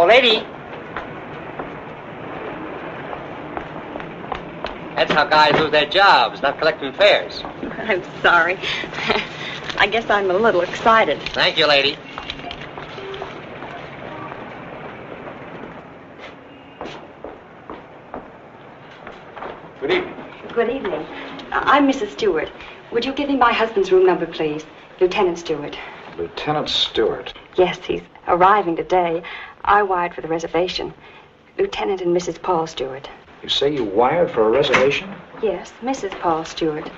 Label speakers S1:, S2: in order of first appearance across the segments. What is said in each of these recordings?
S1: Oh, lady. That's how guys lose their jobs, not collecting fares.
S2: I'm sorry. I guess I'm a little excited.
S1: Thank you, lady.
S3: Good evening.
S2: Good evening. I'm Mrs. Stewart. Would you give me my husband's room number, please? Lieutenant Stewart.
S3: Lieutenant Stewart.
S2: Yes, he's arriving today. I wired for the reservation. Lieutenant and Mrs. Paul Stewart.
S3: You say you wired for a reservation?
S2: Yes, Mrs. Paul Stewart.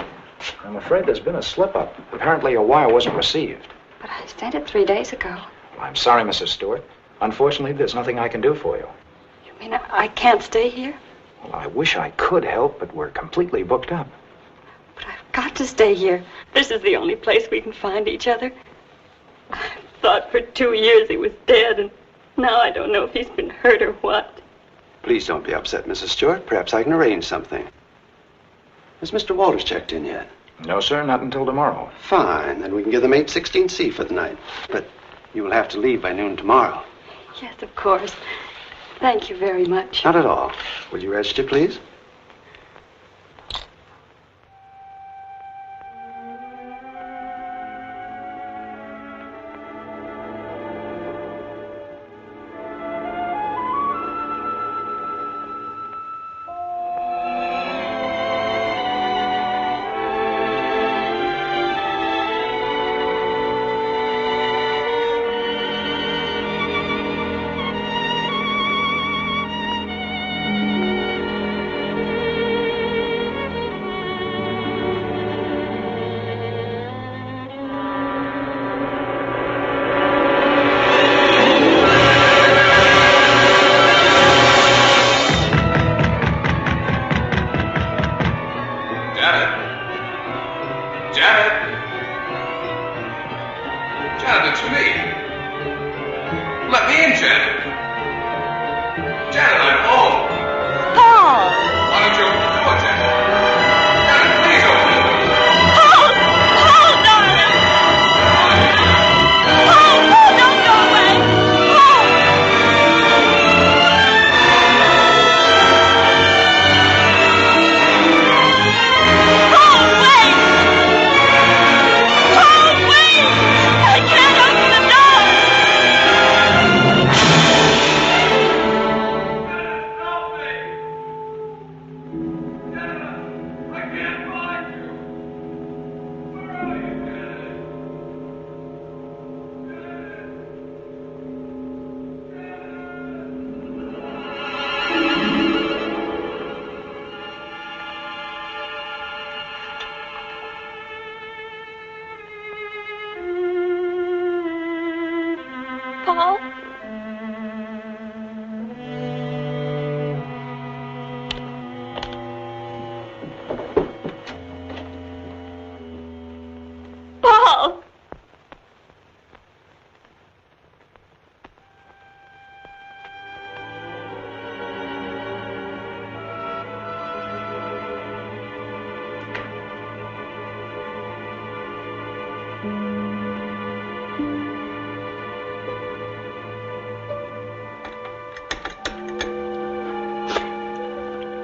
S3: I'm afraid there's been a slip-up. Apparently your wire wasn't received.
S2: But I sent it 3 days ago.
S3: I'm sorry, Mrs. Stewart. Unfortunately, there's nothing I can do for you.
S2: You mean I can't stay here?
S3: Well, I wish I could help, but we're completely booked up.
S2: But I've got to stay here. This is the only place we can find each other. I thought for 2 years he was dead, and now I don't know if he's been hurt or what.
S4: Please don't be upset, Mrs. Stewart. Perhaps I can arrange something. Has Mr. Walters checked in yet?
S3: No, sir, not until tomorrow.
S4: Fine. Then we can give them 816C for the night. But you will have to leave by noon tomorrow.
S2: Yes, of course. Thank you very much.
S4: Not at all. Will you register, please?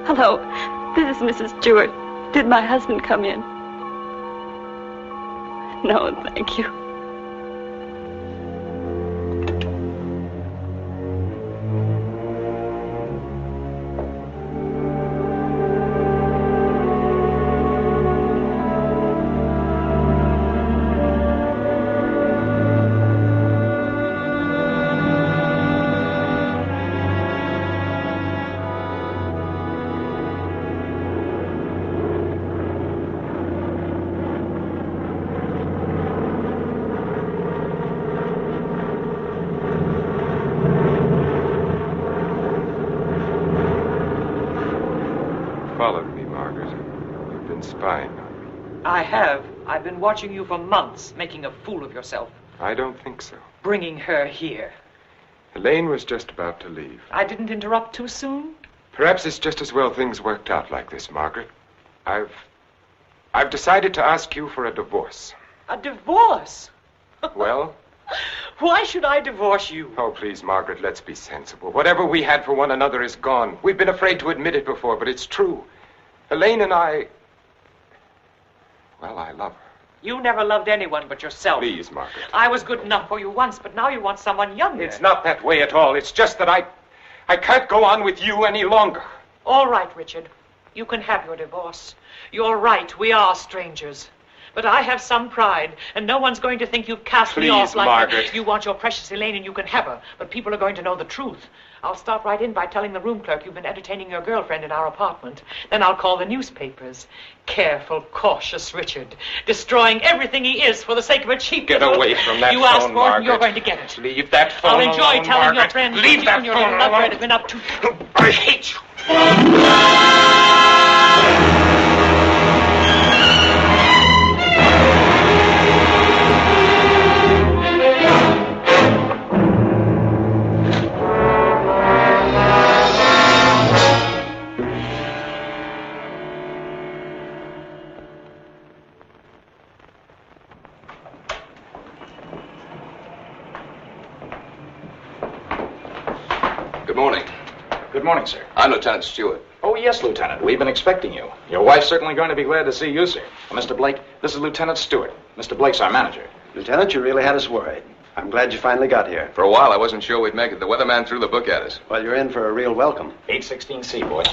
S2: Hello, this is Mrs. Stewart. Did my husband come in? No, thank you.
S5: I have. I've been watching you for months, making a fool of yourself.
S6: I don't think so.
S5: Bringing her here.
S6: Elaine was just about to leave.
S5: I didn't interrupt too soon?
S6: Perhaps it's just as well things worked out like this, Margaret. I've decided to ask you for a divorce.
S5: A divorce?
S6: Well,
S5: Why should I divorce you?
S6: Oh, please, Margaret, let's be sensible. Whatever we had for one another is gone. We've been afraid to admit it before, but it's true. Elaine and I... Well, I love her.
S5: You never loved anyone but yourself.
S6: Please, Margaret.
S5: I was good enough for you once, but now you want someone younger.
S6: It's not that way at all. It's just that I can't go on with you any longer.
S5: All right, Richard. You can have your divorce. You're right. We are strangers. But I have some pride, and no one's going to think you've cast me off like
S6: Margaret.
S5: that. You want your precious Elaine, and you can have her. But people are going to know the truth. I'll start right in by telling the room clerk you've been entertaining your girlfriend in our apartment. Then I'll call the newspapers. Careful, cautious Richard. Destroying everything he is for the sake of a cheap...
S6: Get away from that
S5: You
S6: phone,
S5: asked for it,
S6: Margaret.
S5: and you're going to get it.
S6: Leave that phone
S5: I'll enjoy
S6: alone,
S5: telling
S6: Margaret.
S5: your friends
S6: Leave
S5: that you
S6: that
S5: and your
S6: phone
S5: little lover
S6: alone.
S5: have been up to...
S6: I hate you.
S4: Good morning.
S3: Good morning, sir.
S4: I'm Lieutenant Stewart.
S3: Oh, yes, Lieutenant. We've been expecting you. Your wife's certainly going to be glad to see you, sir. Mr. Blake, this is Lieutenant Stewart. Mr. Blake's our manager.
S4: Lieutenant, you really had us worried. I'm glad you finally got here.
S7: For a while, I wasn't sure we'd make it. The weatherman threw the book at us.
S4: Well, you're in for a real welcome.
S3: 816C, boy.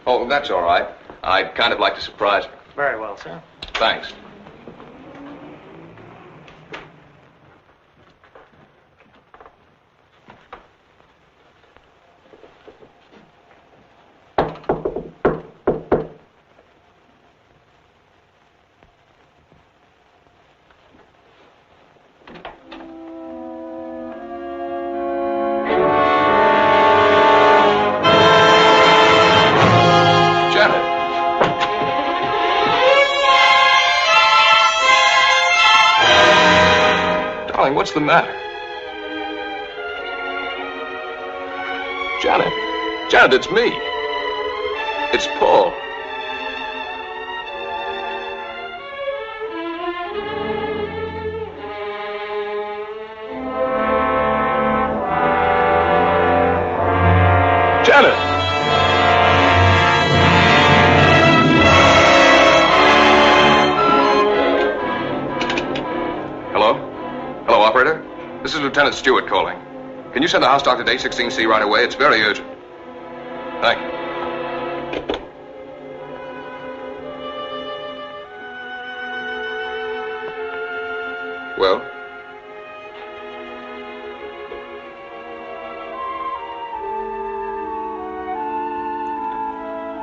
S7: Oh, that's all right. I'd kind of like to surprise her.
S5: Very well, sir.
S7: Thanks. What's the matter? Janet. Janet, it's me. It's Paul. Janet! Hello, operator. This is Lieutenant Stewart calling. Can you send the house doctor to 816C right away? It's very urgent. Thank you. Well?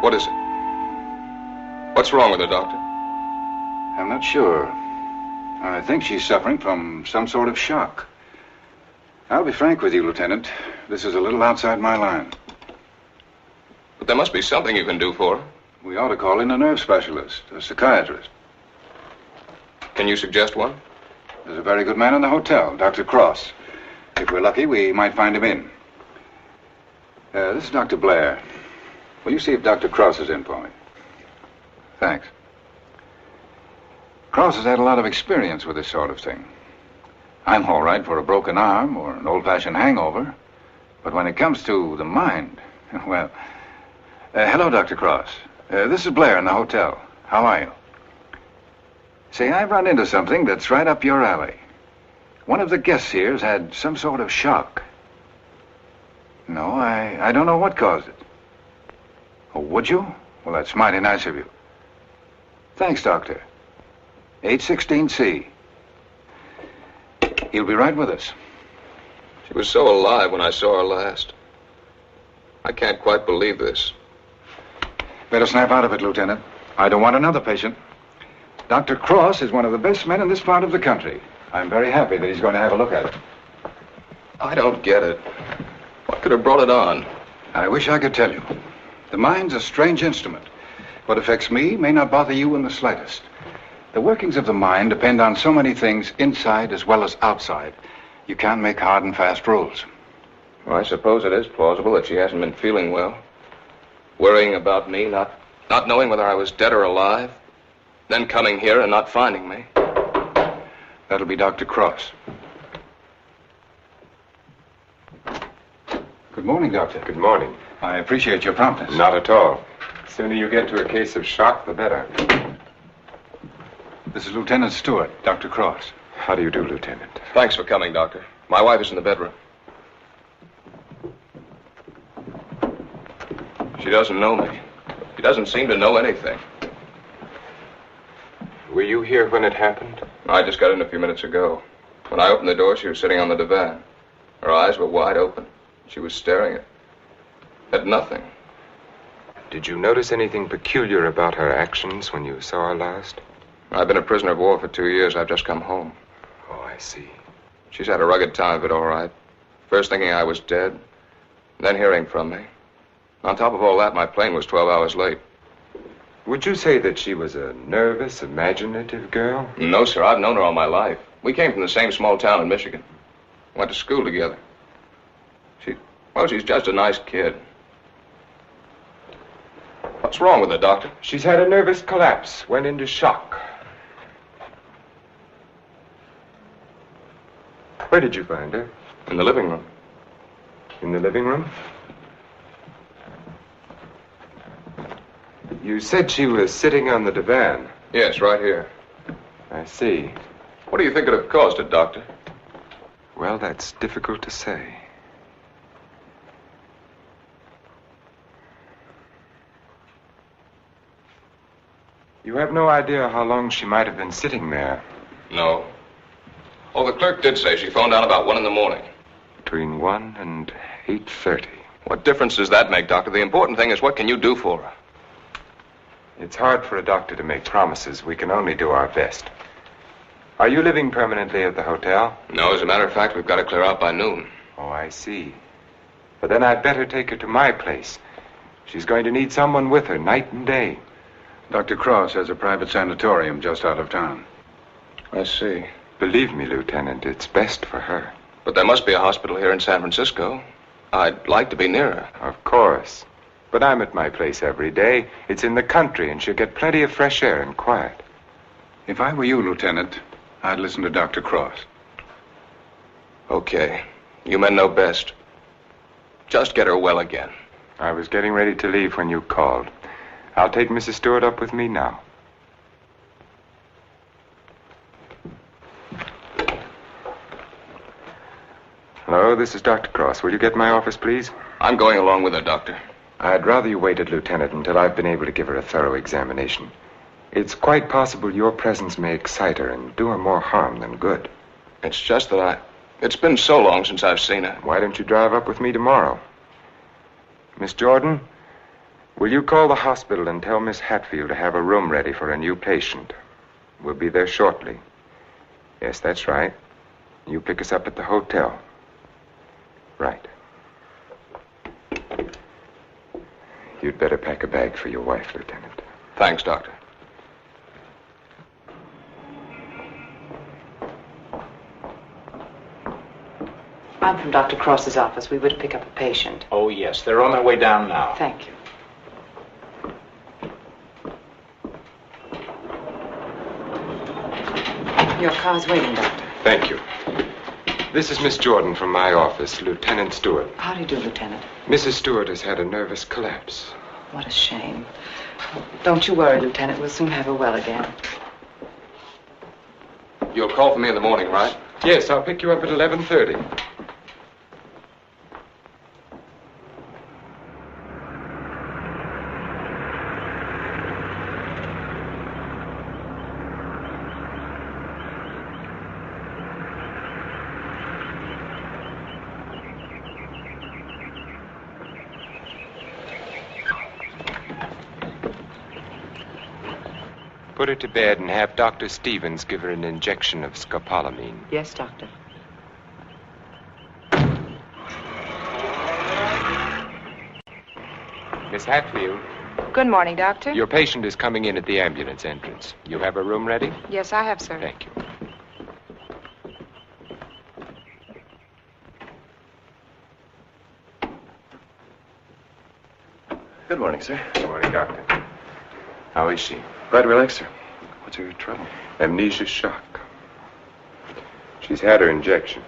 S7: What is it? What's wrong with her, Doctor?
S8: I'm not sure. I think she's suffering from some sort of shock. I'll be frank with you, Lieutenant. This is a little outside my line.
S7: But there must be something you can do for her.
S8: We ought to call in a nerve specialist, a psychiatrist.
S7: Can you suggest one?
S8: There's a very good man in the hotel, Dr. Cross. If we're lucky, we might find him in. This is Dr. Blair. Will you see if Dr. Cross is in for me? Thanks. Cross has had a lot of experience with this sort of thing. I'm all right for a broken arm or an old-fashioned hangover. But when it comes to the mind, well... hello, Dr. Cross. This is Blair in the hotel. How are you? Say, I've run into something that's right up your alley. One of the guests here's had some sort of shock. No, I don't know what caused it. Oh, would you? Well, that's mighty nice of you. Thanks, Doctor. 816C. He'll be right with us.
S7: She was so alive when I saw her last. I can't quite believe this.
S8: Better snap out of it, Lieutenant. I don't want another patient. Dr. Cross is one of the best men in this part of the country. I'm very happy that he's going to have a look at it.
S7: I don't get it. What could have brought it on?
S8: I wish I could tell you. The mind's a strange instrument. What affects me may not bother you in the slightest. The workings of the mind depend on so many things, inside as well as outside. You can't make hard and fast rules.
S7: Well, I suppose it is plausible that she hasn't been feeling well. Worrying about me, not knowing whether I was dead or alive. Then coming here and not finding me.
S8: That'll be Dr. Cross. Good morning, Doctor.
S6: Good morning.
S8: I appreciate your promptness.
S6: Not at all. The sooner you get to a case of shock, the better.
S8: This is Lieutenant Stewart, Dr. Cross.
S6: How do you do, Lieutenant?
S7: Thanks for coming, Doctor. My wife is in the bedroom. She doesn't know me. She doesn't seem to know anything.
S6: Were you here when it happened?
S7: I just got in a few minutes ago. When I opened the door, she was sitting on the divan. Her eyes were wide open. She was staring at nothing.
S6: Did you notice anything peculiar about her actions when you saw her last?
S7: I've been a prisoner of war for 2 years. I've just come home.
S6: Oh, I see.
S7: She's had a rugged time of it, all right. First thinking I was dead, then hearing from me. On top of all that, my plane was 12 hours late.
S6: Would you say that she was a nervous, imaginative girl?
S7: No, sir. I've known her all my life. We came from the same small town in Michigan. Went to school together. She's just a nice kid. What's wrong with her, Doctor?
S6: She's had a nervous collapse, went into shock. Where did you find her?
S7: In the living room.
S6: In the living room? You said she was sitting on the divan.
S7: Yes, right here.
S6: I see.
S7: What do you think could have caused it, Doctor?
S6: Well, that's difficult to say. You have no idea how long she might have been sitting there.
S7: No. Oh, the clerk did say she phoned down about 1 in the morning.
S6: Between 1 and 8:30.
S7: What difference does that make, Doctor? The important thing is what can you do for her?
S6: It's hard for a doctor to make promises. We can only do our best. Are you living permanently at the hotel?
S7: No, as a matter of fact, we've got to clear out by noon.
S6: Oh, I see. But then I'd better take her to my place. She's going to need someone with her night and day.
S8: Dr. Cross has a private sanatorium just out of town.
S7: I see.
S6: Believe me, Lieutenant, it's best for her.
S7: But there must be a hospital here in San Francisco. I'd like to be near her.
S6: Of course. But I'm at my place every day. It's in the country, and she'll get plenty of fresh air and quiet.
S8: If I were you, Lieutenant, I'd listen to Dr. Cross.
S7: Okay. You men know best. Just get her well again.
S6: I was getting ready to leave when you called. I'll take Mrs. Stewart up with me now. Hello, this is Dr. Cross. Will you get my office, please?
S7: I'm going along with her, Doctor.
S6: I'd rather you waited, Lieutenant, until I've been able to give her a thorough examination. It's quite possible your presence may excite her and do her more harm than good.
S7: It's just that it's been so long since I've seen her.
S6: Why don't you drive up with me tomorrow? Miss Jordan, will you call the hospital and tell Miss Hatfield to have a room ready for a new patient? We'll be there shortly. Yes, that's right. You pick us up at the hotel. Right. You'd better pack a bag for your wife, Lieutenant.
S7: Thanks, Doctor.
S5: I'm from Dr. Cross's office. We were to pick up a patient.
S9: Oh, yes. They're on their way down now.
S5: Thank you. Your car's waiting, Doctor.
S6: Thank you. This is Miss Jordan from my office, Lieutenant Stewart.
S5: How do you do, Lieutenant?
S6: Mrs. Stewart has had a nervous collapse.
S5: What a shame. Don't you worry, Lieutenant. We'll soon have her well again.
S7: You'll call for me in the morning, right?
S6: Yes, I'll pick you up at 11:30. Put her to bed and have Dr. Stevens give her an injection of scopolamine.
S5: Yes, Doctor.
S6: Miss Hatfield,
S10: Good morning, Doctor.
S6: your patient is coming in at the ambulance entrance. You have a room ready?
S10: Yes, I have, sir.
S6: Thank you.
S11: Good morning, sir.
S6: Good morning, Doctor. How is she?
S11: Quite relaxed, sir. What's her trouble?
S6: Amnesia shock. She's had her injection.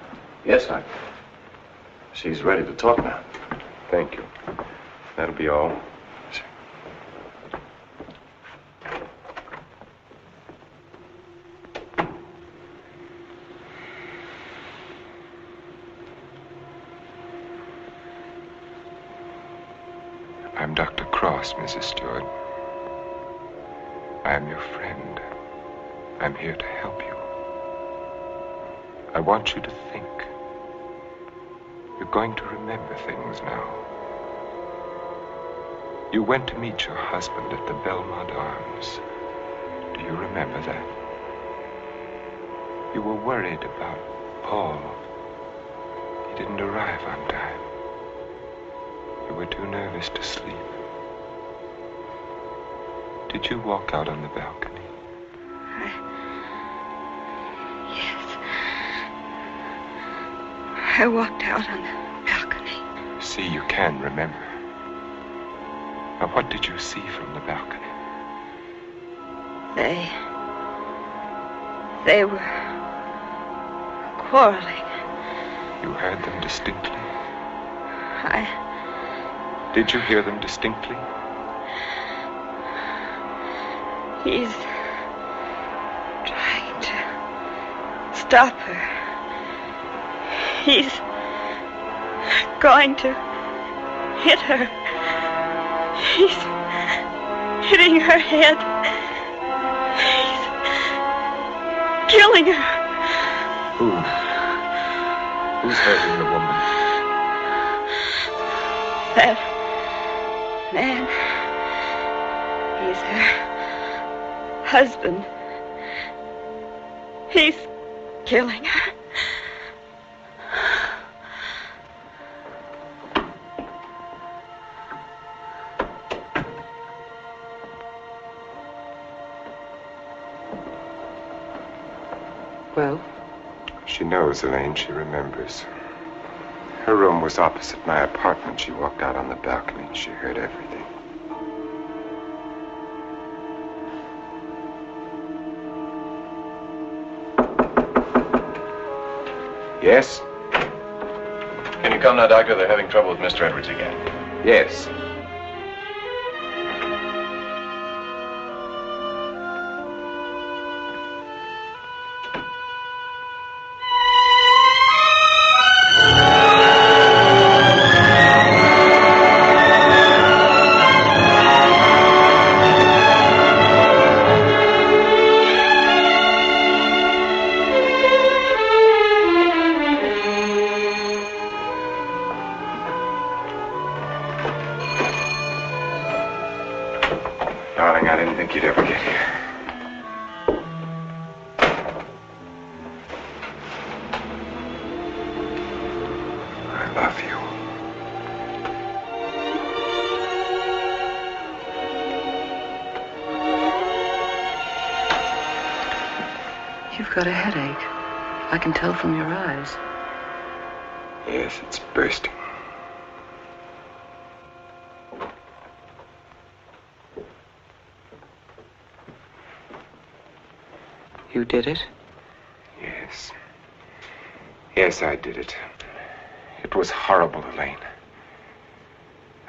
S11: Yes, Doctor. She's ready to talk now.
S6: Thank you. That'll be all. I'm Dr. Cross, Mrs. Stewart. I am your friend. I'm here to help you. I want you to think. You're going to remember things now. You went to meet your husband at the Belmont Arms. Do you remember that? You were worried about Paul. He didn't arrive on time. You were too nervous to sleep. Did you walk out on the balcony?
S2: Yes. I walked out on the balcony.
S6: See, you can remember. Now, what did you see from the balcony?
S2: They were quarreling.
S6: You heard them distinctly?
S2: I...
S6: Did you hear them distinctly?
S2: He's trying to stop her. He's going to hit her. He's hitting her head. He's killing her.
S6: Who? Who's hurting the woman?
S2: That man. He's her husband. He's killing her.
S10: Well?
S6: She knows, Elaine. She remembers. Her room was opposite my apartment. She walked out on the balcony and she heard everything. Yes?
S11: Can you come now, Doctor? They're having trouble with Mr. Edwards again.
S6: Yes.
S10: You've got a headache. I can tell from your eyes.
S6: Yes, it's bursting.
S10: You did it?
S6: Yes. Yes, I did it. It was horrible, Elaine.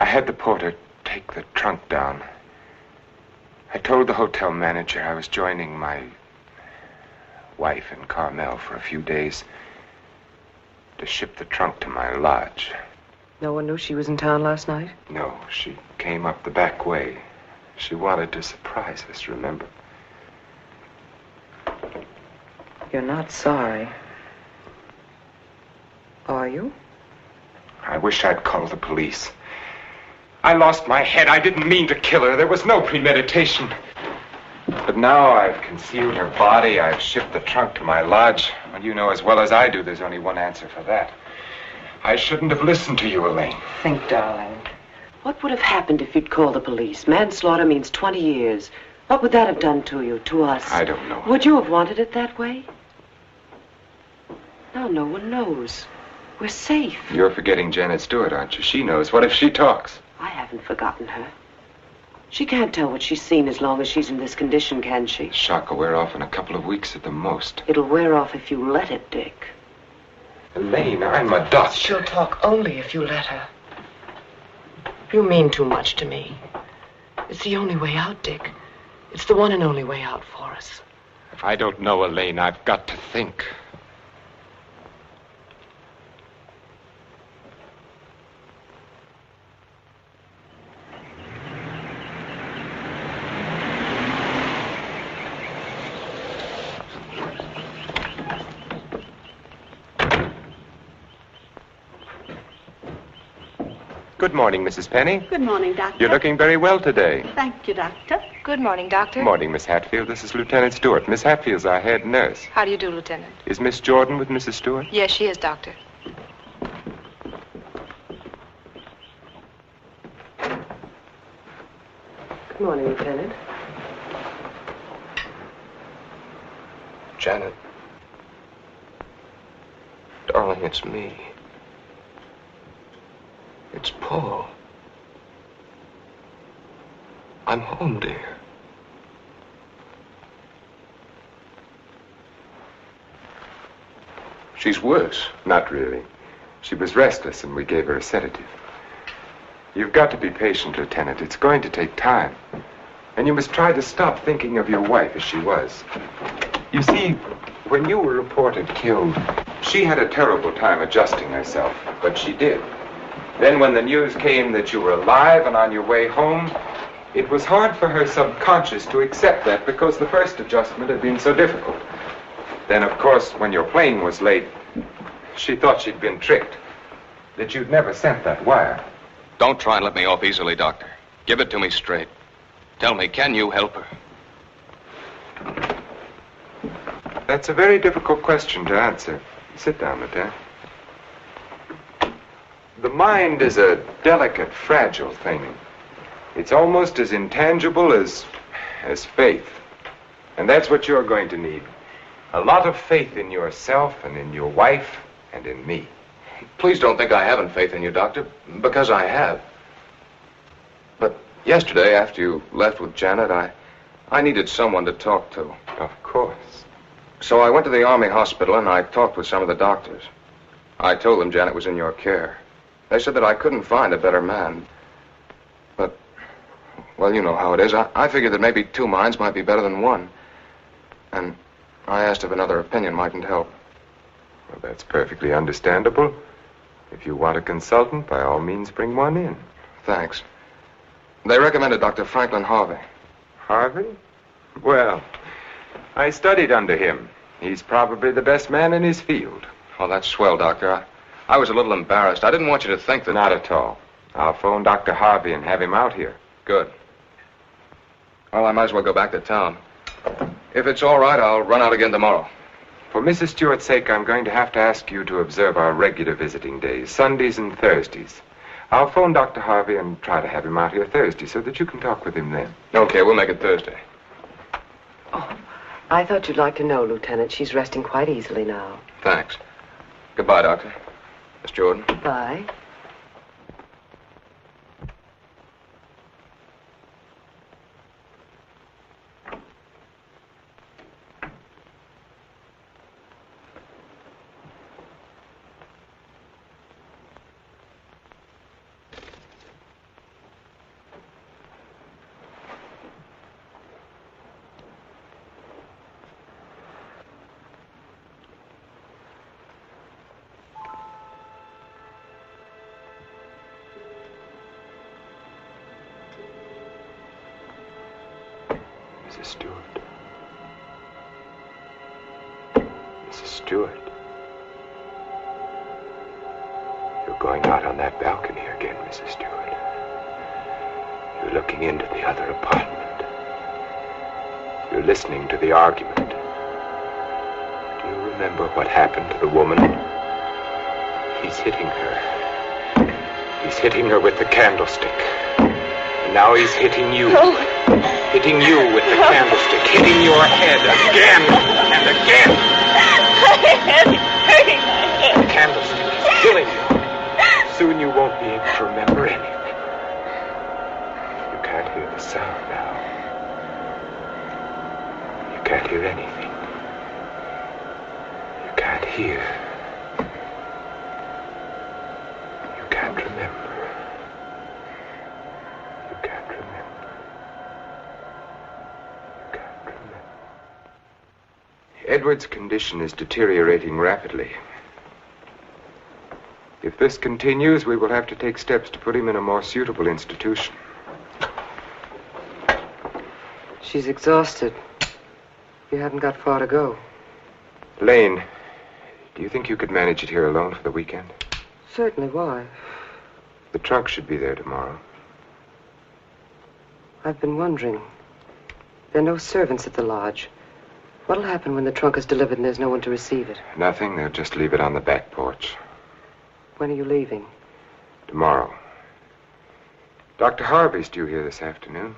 S6: I had the porter take the trunk down. I told the hotel manager I was joining my wife in Carmel for a few days to ship the trunk to my lodge.
S10: No one knew she was in town last night?
S6: No, she came up the back way. She wanted to surprise us, remember?
S10: You're not sorry. Are you?
S6: I wish I'd called the police. I lost my head. I didn't mean to kill her. There was no premeditation. But now I've concealed her body. I've shipped the trunk to my lodge. Well, you know as well as I do there's only one answer for that. I shouldn't have listened to you, Elaine.
S10: Think, darling. What would have happened if you'd called the police? Manslaughter means 20 years. What would that have done to you, to us?
S6: I don't know.
S10: Would you have wanted it that way? Now no one knows. We're safe.
S6: You're forgetting Janet Stewart, aren't you? She knows. What if she talks?
S10: I haven't forgotten her. She can't tell what she's seen as long as she's in this condition, can she?
S6: The shock will wear off in a couple of weeks at the most.
S10: It'll wear off if you let it, Dick.
S6: Elaine, I'm a doctor.
S10: She'll talk only if you let her.
S5: You mean too much to me. It's the only way out, Dick. It's the one and only way out for us.
S6: I don't know, Elaine. I've got to think. Good morning, Mrs. Penny.
S12: Good morning, Doctor.
S6: You're looking very well today.
S12: Thank you, Doctor.
S13: Good morning, Doctor.
S6: Good morning, Miss Hatfield. This is Lieutenant Stewart. Miss Hatfield's our head nurse.
S13: How do you do, Lieutenant?
S6: Is Miss Jordan with Mrs. Stewart?
S13: Yes, she is, Doctor.
S10: Good morning, Lieutenant.
S7: Janet. Darling, it's me. It's Paul. I'm home, dear. She's worse.
S6: Not really. She was restless, and we gave her a sedative. You've got to be patient, Lieutenant. It's going to take time. And you must try to stop thinking of your wife as she was. You see, when you were reported killed, she had a terrible time adjusting herself, but she did. Then when the news came that you were alive and on your way home, it was hard for her subconscious to accept that because the first adjustment had been so difficult. Then, of course, when your plane was late, she thought she'd been tricked, that you'd never sent that wire.
S7: Don't try and let me off easily, Doctor. Give it to me straight. Tell me, can you help her?
S6: That's a very difficult question to answer. Sit down, Lieutenant. The mind is a delicate, fragile thing. It's almost as intangible as faith. And that's what you're going to need. A lot of faith in yourself and in your wife and in me.
S7: Please don't think I haven't faith in you, Doctor, because I have. But yesterday, after you left with Janet, I needed someone to talk to.
S6: Of course.
S7: So I went to the Army hospital and I talked with some of the doctors. I told them Janet was in your care. They said that I couldn't find a better man. But, well, you know how it is. I figured that maybe two minds might be better than one. And I asked if another opinion mightn't help.
S6: Well, that's perfectly understandable. If you want a consultant, by all means, bring one in.
S7: Thanks. They recommended Dr. Franklin Harvey.
S6: Harvey? Well, I studied under him. He's probably the best man in his field.
S7: Oh, that's swell, Doctor. I was a little embarrassed. I didn't want you to think that...
S6: Not at all. I'll phone Dr. Harvey and have him out here.
S7: Good. Well, I might as well go back to town. If it's all right, I'll run out again tomorrow.
S6: For Mrs. Stewart's sake, I'm going to have to ask you to observe our regular visiting days, Sundays and Thursdays. I'll phone Dr. Harvey and try to have him out here Thursday so that you can talk with him then.
S7: Okay, we'll make it Thursday.
S10: Oh, I thought you'd like to know, Lieutenant. She's resting quite easily now.
S7: Thanks. Goodbye, Doctor. Miss Jordan.
S10: Goodbye.
S6: Mrs. Stewart. Mrs. Stewart. You're going out on that balcony again, Mrs. Stewart. You're looking into the other apartment. You're listening to the argument. Do you remember what happened to the woman? He's hitting her. He's hitting her with the candlestick. And now he's hitting you.
S2: Oh.
S6: Hitting you with the candlestick, hitting your head again and again.
S2: My head is hurting my head.
S6: The candlestick is killing you. Soon you won't be able to remember anything. You can't hear the sound now. You can't hear anything. You can't hear. You can't remember. Edward's condition is deteriorating rapidly. If this continues, we will have to take steps to put him in a more suitable institution.
S10: She's exhausted. You haven't got far to go.
S6: Lane, do you think you could manage it here alone for the weekend?
S10: Certainly. Why?
S6: The trunk should be there tomorrow.
S10: I've been wondering. There are no servants at the lodge. What'll happen when the trunk is delivered and there's no one to receive it?
S6: Nothing. They'll just leave it on the back porch.
S10: When are you leaving?
S6: Tomorrow. Dr. Harvey's due here this afternoon.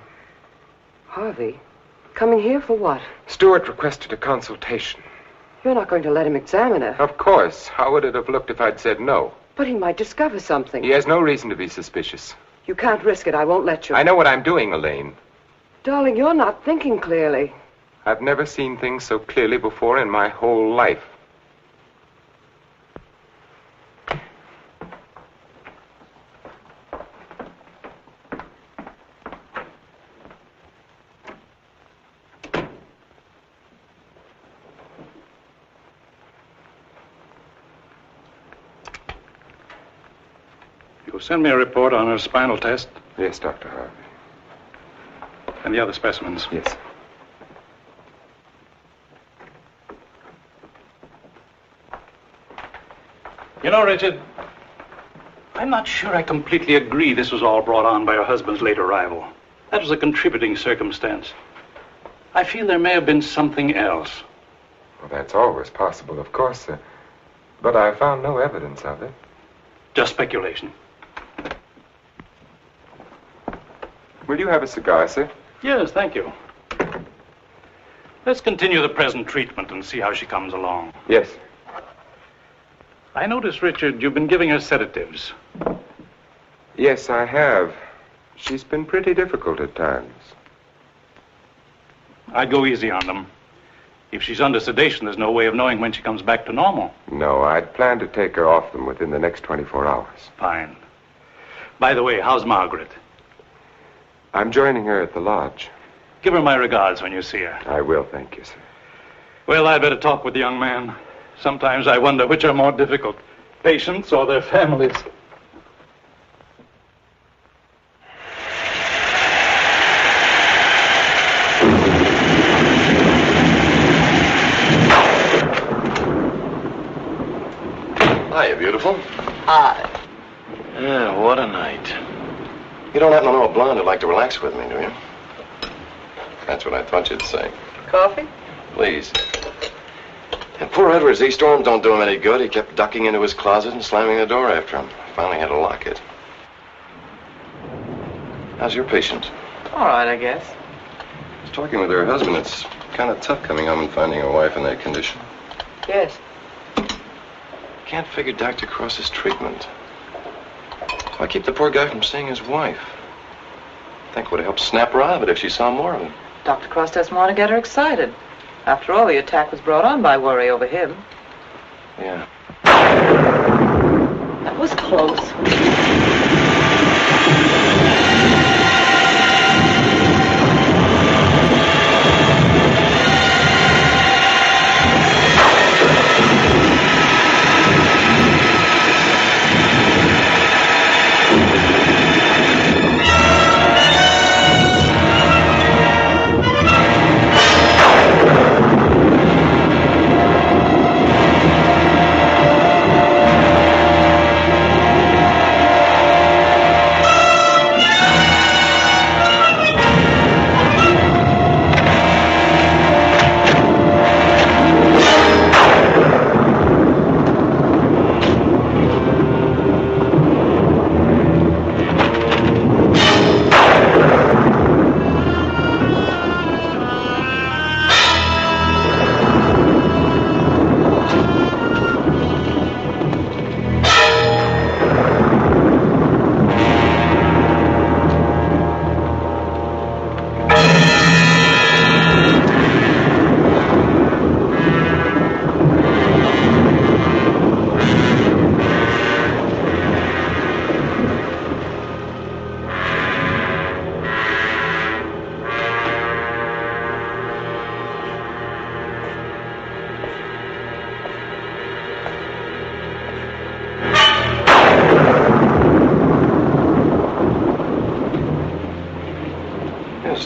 S10: Harvey? Coming here for what?
S6: Stewart requested a consultation.
S10: You're not going to let him examine her.
S6: Of course. How would it have looked if I'd said no?
S10: But he might discover something.
S6: He has no reason to be suspicious.
S10: You can't risk it. I won't let you.
S6: I know what I'm doing, Elaine.
S10: Darling, you're not thinking clearly.
S6: I've never seen things so clearly before in my whole life.
S12: You'll send me a report on her spinal test?
S6: Yes, Dr. Harvey.
S12: And the other specimens?
S6: Yes.
S12: You know, Richard, I'm not sure I completely agree this was all brought on by her husband's late arrival. That was a contributing circumstance. I feel there may have been something else.
S6: Well, that's always possible, of course, but I found no evidence of it.
S12: Just speculation.
S6: Will you have a cigar, sir?
S12: Yes, thank you. Let's continue the present treatment and see how she comes along.
S6: Yes.
S12: I notice, Richard, you've been giving her sedatives.
S6: Yes, I have. She's been pretty difficult at times.
S12: I'd go easy on them. If she's under sedation, there's no way of knowing when she comes back to normal.
S6: No, I'd planned to take her off them within the next 24 hours.
S12: Fine. By the way, how's Margaret?
S6: I'm joining her at the lodge.
S12: Give her my regards when you see her.
S6: I will, thank you, sir.
S12: Well, I'd better talk with the young man. Sometimes I wonder which are more difficult, patients or their families.
S11: Hiya, beautiful.
S13: Hi.
S11: Yeah, what a night. You don't happen to know a blonde who'd like to relax with me, do you? That's what I thought you'd say.
S13: Coffee?
S11: Please. And poor Edward's e-storms don't do him any good. He kept ducking into his closet and slamming the door after him. Finally had to lock it. How's your patient?
S13: All right, I guess.
S11: I was talking with her husband. It's kind of tough coming home and finding a wife in that condition.
S13: Yes.
S11: Can't figure Dr. Cross's treatment. Why keep the poor guy from seeing his wife? I think it would have helped snap her out of it if she saw more of him.
S13: Dr. Cross doesn't want to get her excited. After all, the attack was brought on by worry over him.
S11: Yeah.
S13: That was close.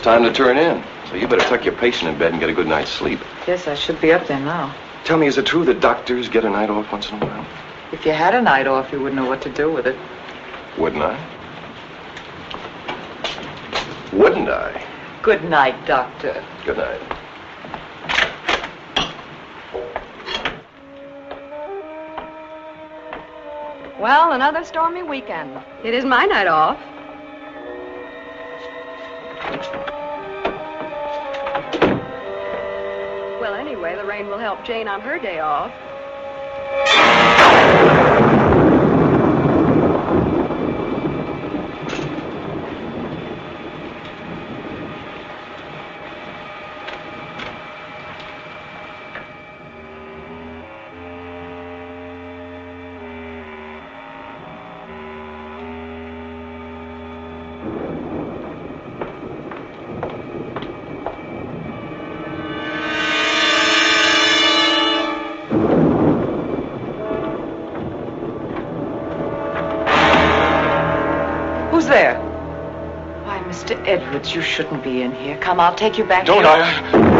S11: time to turn in. So you better tuck your patient in bed and get a good night's sleep.
S13: Yes, I should be up there now.
S11: Tell me, is it true that doctors get a night off once in a while?
S13: If you had a night off, you wouldn't know what to do with it.
S11: Wouldn't I? Wouldn't I?
S13: Good night, Doctor.
S11: Good night.
S14: Well, another stormy weekend. It is my night off. Well, anyway, the rain will help Jane on her day off.
S13: Who's there? Why, Mr. Edwards, you shouldn't be in here. Come, I'll take you back
S11: Don't
S13: to your...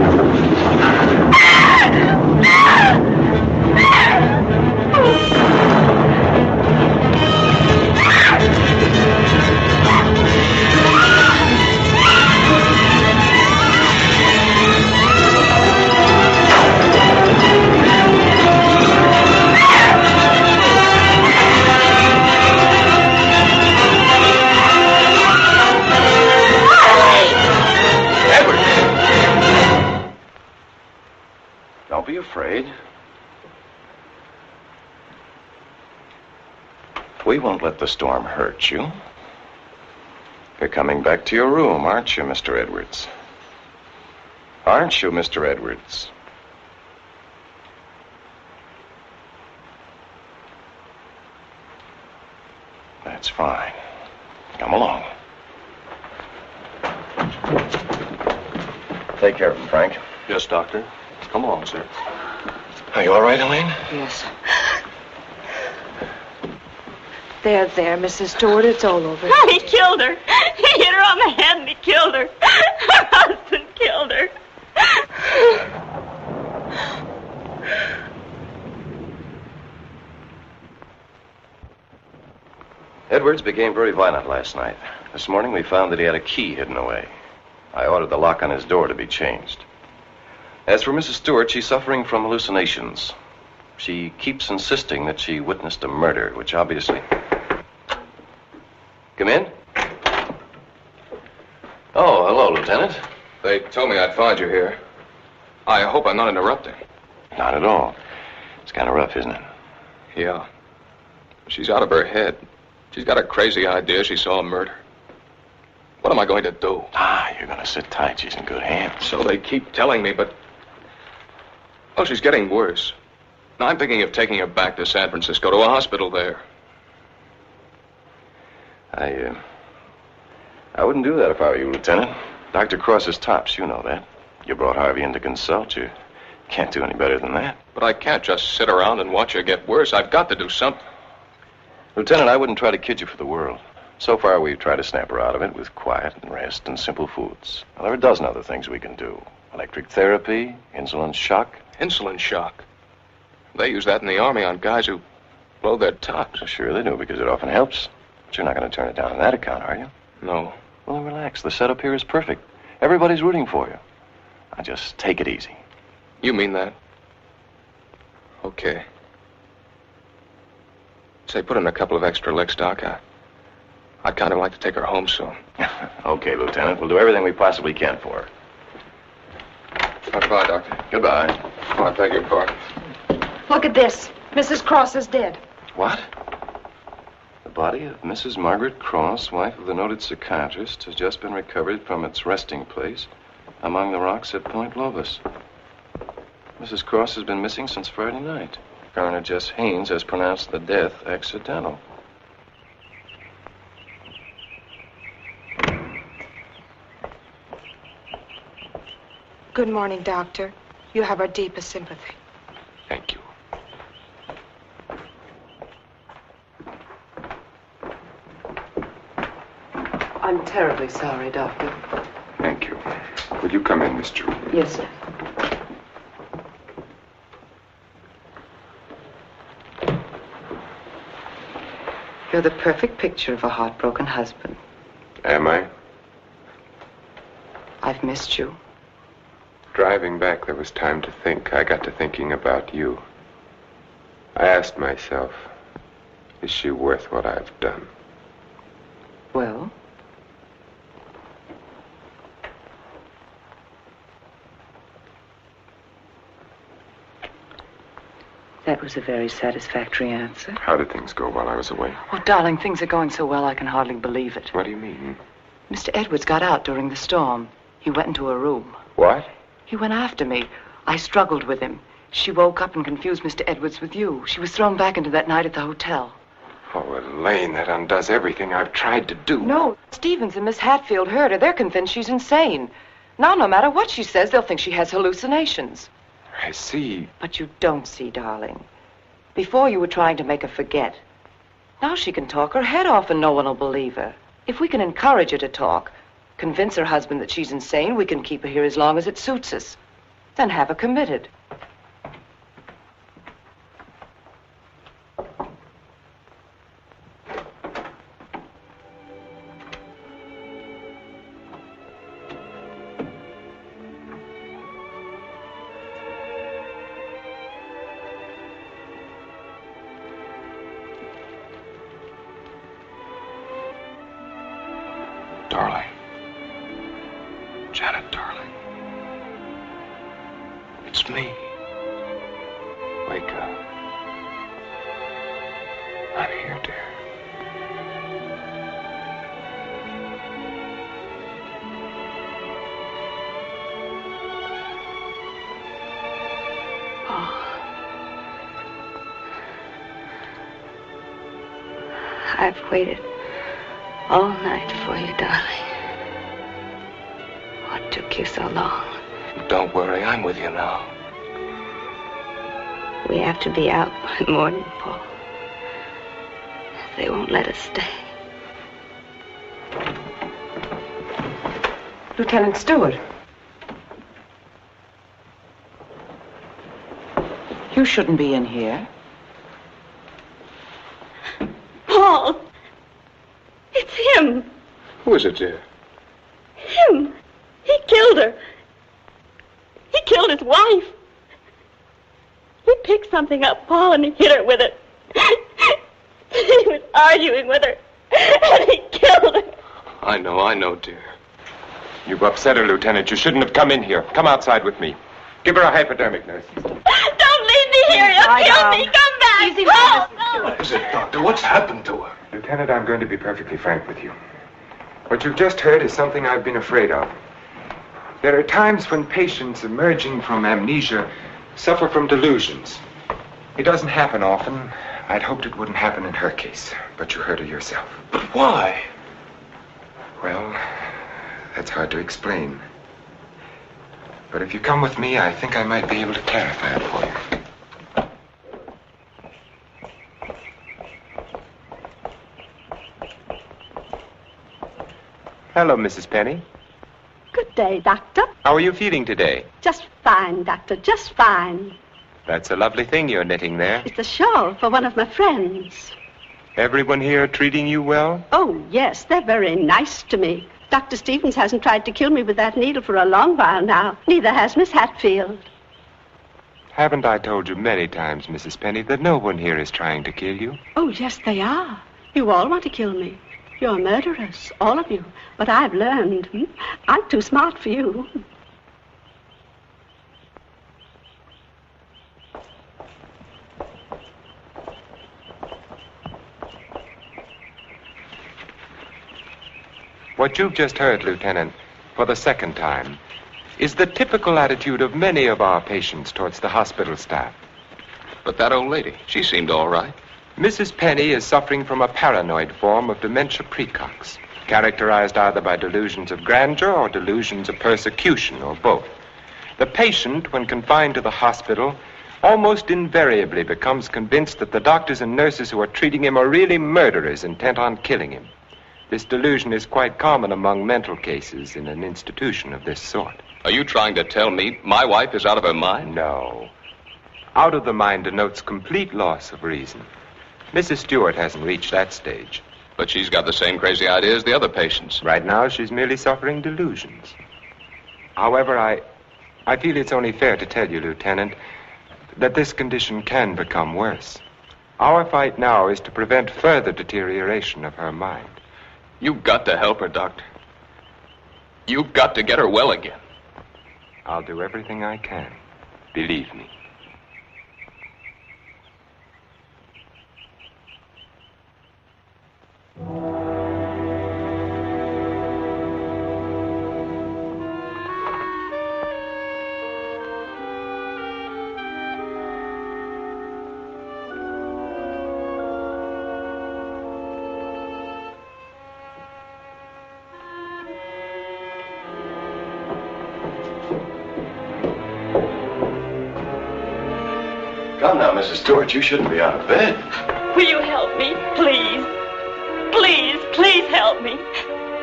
S11: Don't be afraid. We won't let the storm hurt you. You're coming back to your room, aren't you, Mr. Edwards? Aren't you, Mr. Edwards? That's fine. Come along. Take care of him, Frank.
S15: Yes, Doctor. Come along, sir.
S11: Are you all right, Elaine?
S10: Yes. There, Mrs. Stewart, it's all over.
S2: Oh, he killed her. He hit her on the head and he killed her. Her husband killed her.
S11: Edwards became very violent last night. This morning we found that he had a key hidden away. I ordered the lock on his door to be changed. As for Mrs. Stewart, she's suffering from hallucinations. She keeps insisting that she witnessed a murder, which obviously... Come in. Oh, hello, Lieutenant.
S7: They told me I'd find you here. I hope I'm not interrupting.
S11: Not at all. It's kind of rough, isn't it?
S7: Yeah. She's out of her head. She's got a crazy idea she saw a murder. What am I going to do?
S11: You're going to sit tight. She's in good hands.
S7: So they keep telling me, but... Oh, she's getting worse. Now, I'm thinking of taking her back to San Francisco, to a hospital there.
S11: I wouldn't do that if I were you, Lieutenant. Dr. Cross is tops, you know that. You brought Harvey in to consult you. Can't do any better than that.
S7: But I can't just sit around and watch her get worse. I've got to do something.
S11: Lieutenant, I wouldn't try to kid you for the world. So far, we've tried to snap her out of it with quiet and rest and simple foods. Well, there are a dozen other things we can do. Electric therapy, insulin shock.
S7: Insulin shock? They use that in the Army on guys who blow their tops.
S11: Well, sure they do, because it often helps. But you're not going to turn it down on that account, are you?
S7: No.
S11: Well, then relax. The setup here is perfect. Everybody's rooting for you. Now, just take it easy.
S7: You mean that? Okay. Say, put in a couple of extra licks, Doc. I'd kind of like to take her home soon.
S11: Okay, Lieutenant. We'll do everything we possibly can for her.
S7: Goodbye, Doctor.
S11: Goodbye.
S7: Oh, I beg your pardon.
S14: Look at this. Mrs. Cross is dead.
S11: What? The body of Mrs. Margaret Cross, wife of the noted psychiatrist, has just been recovered from its resting place among the rocks at Point Lobos. Mrs. Cross has been missing since Friday night. Coroner Jess Haynes has pronounced the death accidental.
S14: Good morning, Doctor. You have our deepest sympathy.
S7: Thank you.
S10: I'm terribly sorry, Doctor.
S11: Thank you.
S6: Will you come in, Miss Jordan?
S10: Yes, sir. You're the perfect picture of a heartbroken husband.
S6: Am I?
S10: I've missed you.
S6: Driving back, there was time to think. I got to thinking about you. I asked myself, is she worth what I've done?
S10: Well? That was a very satisfactory answer.
S6: How did things go while I was away?
S10: Oh, darling, things are going so well I can hardly believe it.
S6: What do you mean?
S10: Mr. Edwards got out during the storm. He went into a room.
S6: What?
S10: He went after me. I struggled with him. She woke up and confused Mr. Edwards with you. She was thrown back into that night at the hotel.
S6: Oh, Elaine, that undoes everything I've tried to do.
S10: No, Stevens and Miss Hatfield heard her. They're convinced she's insane. Now, no matter what she says, they'll think she has hallucinations.
S6: I see.
S10: But you don't see, darling. Before you were trying to make her forget. Now she can talk her head off and no one will believe her. If we can encourage her to talk, convince her husband that she's insane, we can keep her here as long as it suits us. Then have her committed.
S6: Darling. Janet, darling. It's me. Wake up. I'm here, dear.
S2: I've waited all night for you, darling. What took you so long?
S11: Don't worry, I'm with you now.
S2: We have to be out by morning, Paul. They won't let us stay.
S10: Lieutenant Stewart. You shouldn't be in here.
S2: Paul! It's him!
S11: Who is it, dear?
S2: Him! He killed her. He killed his wife. He picked something up, Paul, and he hit her with it. He was arguing with her, and he killed her.
S11: I know, dear.
S6: You've upset her, Lieutenant. You shouldn't have come in here. Come outside with me. Give her a hypodermic, nurse.
S2: Don't leave me here. You'll kill me. Come back.
S10: Easy,
S2: Paul.
S12: What is it, Doctor? What's happened to her?
S6: Lieutenant, I'm going to be perfectly frank with you. What you've just heard is something I've been afraid of. There are times when patients emerging from amnesia suffer from delusions. It doesn't happen often. I'd hoped it wouldn't happen in her case, but you heard her yourself.
S12: But why?
S6: Well, that's hard to explain. But if you come with me, I think I might be able to clarify it for you. Hello, Mrs. Penny.
S16: Good day, Doctor.
S6: How are you feeling today?
S16: Just fine, Doctor, just fine.
S6: That's a lovely thing you're knitting there.
S16: It's a shawl for one of my friends.
S6: Everyone here treating you well?
S16: Oh, yes, they're very nice to me. Dr. Stevens hasn't tried to kill me with that needle for a long while now. Neither has Miss Hatfield.
S6: Haven't I told you many times, Mrs. Penny, that no one here is trying to kill you?
S16: Oh, yes, they are. You all want to kill me. You're murderers, all of you. But I've learned. I'm too smart for you.
S6: What you've just heard, Lieutenant, for the second time, is the typical attitude of many of our patients towards the hospital staff.
S7: But that old lady, she seemed all right.
S6: Mrs. Penny is suffering from a paranoid form of dementia praecox, characterized either by delusions of grandeur or delusions of persecution, or both. The patient, when confined to the hospital, almost invariably becomes convinced that the doctors and nurses who are treating him are really murderers intent on killing him. This delusion is quite common among mental cases in an institution of this sort.
S17: Are you trying to tell me my wife is out of her mind?
S6: No. Out of the mind denotes complete loss of reason. Mrs. Stewart hasn't reached that stage.
S17: But she's got the same crazy idea as the other patients.
S6: Right now, she's merely suffering delusions. However, I feel it's only fair to tell you, Lieutenant, that this condition can become worse. Our fight now is to prevent further deterioration of her mind.
S17: You've got to help her, Doctor. You've got to get her well again.
S6: I'll do everything I can. Believe me.
S11: Come now, Mrs. Stewart, you shouldn't be out of bed.
S2: Will you help me, please? Please, please help me.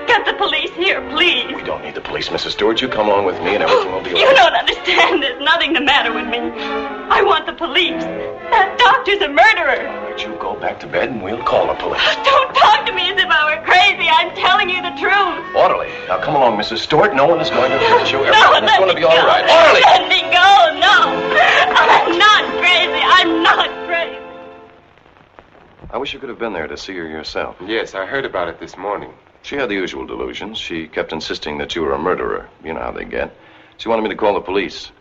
S2: Get the police here, please.
S11: We don't need the police, Mrs. Stewart. You come along with me and everything will be all
S2: You
S11: right.
S2: don't understand. There's nothing the matter with me. I want the police. That doctor's a murderer.
S11: All right, you go back to bed and we'll call the police.
S2: Don't talk to me as if I were crazy. I'm telling you the truth.
S11: Orderly. Now come along, Mrs. Stewart. No one is going to hurt you.
S2: No,
S11: Everything is going to be all right. Orderly!
S2: Let me go. No. I'm not crazy. I'm not crazy.
S11: I wish you could have been there to see her yourself.
S6: Yes, I heard about it this morning.
S11: She had the usual delusions. She kept insisting that you were a murderer. You know how they get. She wanted me to call the police.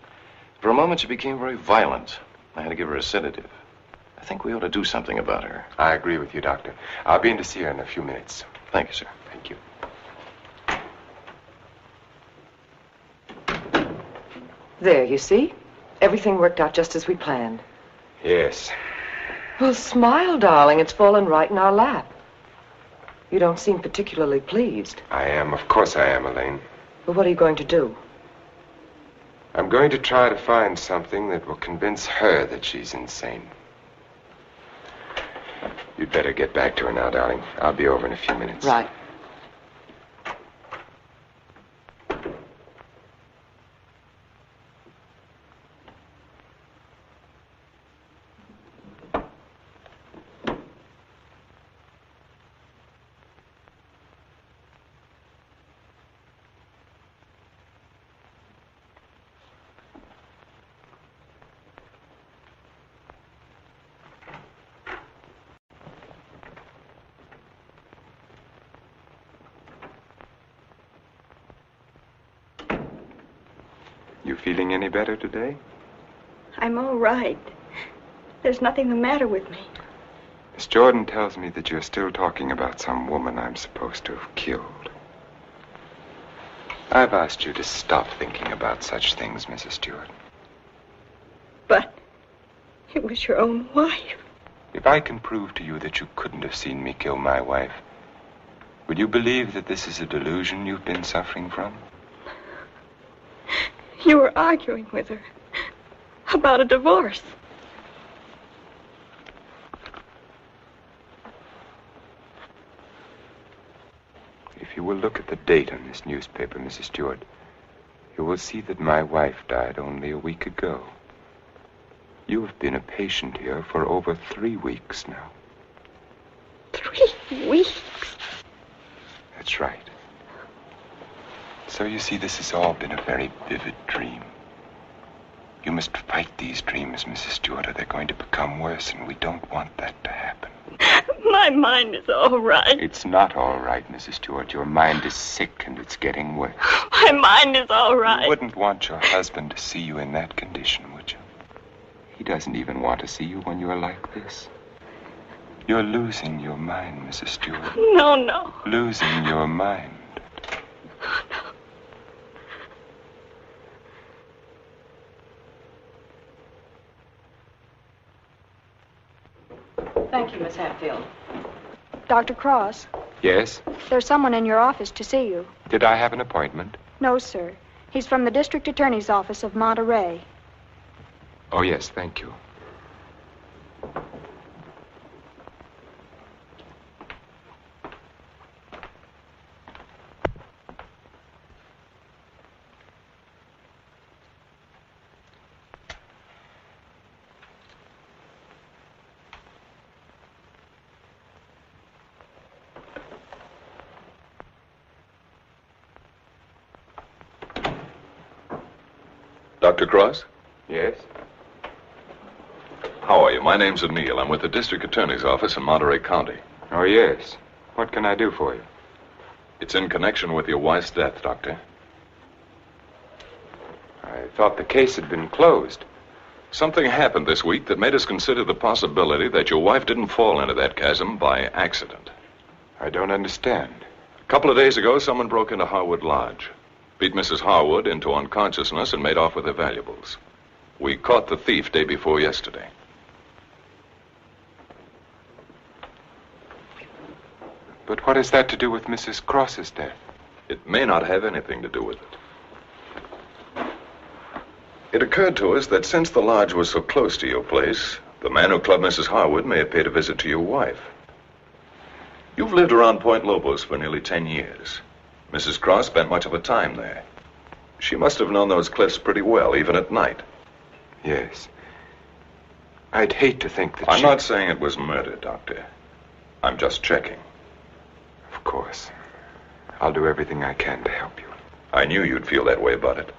S11: For a moment, she became very violent. I had to give her a sedative. I think we ought to do something about her.
S6: I agree with you, Doctor. I'll be in to see her in a few minutes.
S11: Thank you, sir.
S6: Thank you.
S10: There, you see? Everything worked out just as we planned.
S6: Yes.
S10: Well, smile, darling. It's fallen right in our lap. You don't seem particularly pleased.
S6: I am. Of course I am, Elaine.
S10: But what are you going to do?
S6: I'm going to try to find something that will convince her that she's insane. You'd better get back to her now, darling. I'll be over in a few minutes.
S10: Right.
S6: You feeling any better today?
S2: I'm all right. There's nothing the matter with me.
S6: Miss Jordan tells me that you're still talking about some woman I'm supposed to have killed. I've asked you to stop thinking about such things, Mrs. Stewart.
S2: But it was your own wife.
S6: If I can prove to you that you couldn't have seen me kill my wife, would you believe that this is a delusion you've been suffering from?
S2: You were arguing with her about a divorce.
S6: If you will look at the date on this newspaper, Mrs. Stewart, you will see that my wife died only a week ago. You have been a patient here for over 3 weeks now.
S2: 3 weeks?
S6: That's right. So you see, this has all been a very vivid dream. You must fight these dreams, Mrs. Stewart, or they're going to become worse, and we don't want that to happen.
S2: My mind is all right.
S6: It's not all right, Mrs. Stewart. Your mind is sick, and it's getting worse.
S2: My mind is all right.
S6: You wouldn't want your husband to see you in that condition, would you? He doesn't even want to see you when you're like this. You're losing your mind, Mrs. Stewart.
S2: No, no.
S6: Losing your mind.
S13: Thank you, Miss Hatfield.
S18: Dr. Cross,
S6: Yes?
S18: there's someone in your office to see you.
S6: Did I have an appointment?
S18: No, sir. He's from the District Attorney's Office of Monterey.
S6: Oh, yes, thank you.
S19: Dr. Cross?
S6: Yes?
S19: How are you? My name's O'Neill. I'm with the District Attorney's Office in Monterey County.
S6: Oh, yes. What can I do for you?
S19: It's in connection with your wife's death, Doctor.
S6: I thought the case had been closed.
S19: Something happened this week that made us consider the possibility that your wife didn't fall into that chasm by accident.
S6: I don't understand.
S19: A couple of days ago, someone broke into Harwood Lodge, beat Mrs. Harwood into unconsciousness, and made off with her valuables. We caught the thief day before yesterday.
S6: But what has that to do with Mrs. Cross's death?
S19: It may not have anything to do with it. It occurred to us that since the lodge was so close to your place, the man who clubbed Mrs. Harwood may have paid a visit to your wife. You've lived around Point Lobos for nearly 10 years. Mrs. Cross spent much of her time there. She must have known those cliffs pretty well, even at night.
S6: Yes. I'd hate to think that
S19: I'm not saying it was murder, Doctor. I'm just checking.
S6: Of course. I'll do everything I can to help you.
S19: I knew you'd feel that way about it.